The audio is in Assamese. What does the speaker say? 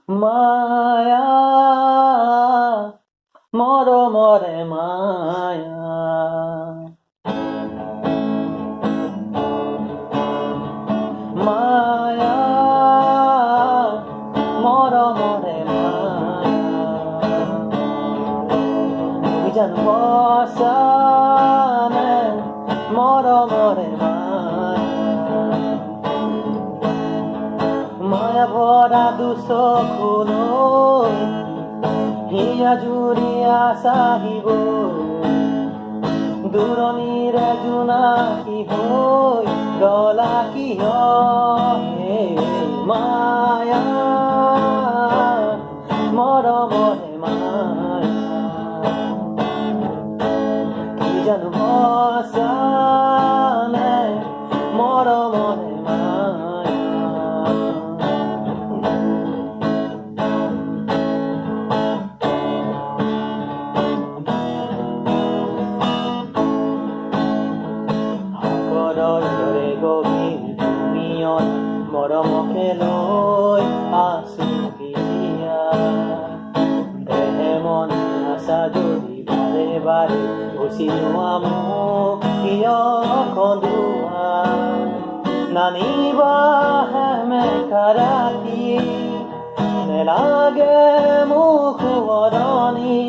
মায়া মৰমৰে মায়া মায়া মৰমৰে মায়া তুমি জানো সঁচা নে মৰমৰে মায়া ভৰা দুচকুলৈ হিয়া জুৰিয়া চাহিব দূৰণিৰে জোনাকী হৈ গলা কিয় হে মায়া মৰমৰে মায়া কি জানো সঁচা নে মৰমৰে মৰমকে লৈ আছো এতিয়া দেহে মনে আছা যদি বাৰে বাৰে গুচি যোৱা মোক কিয় খন্দুৱা নানিবাহে মেঘা ৰাতি নেলাগে মোক শুৱৰণি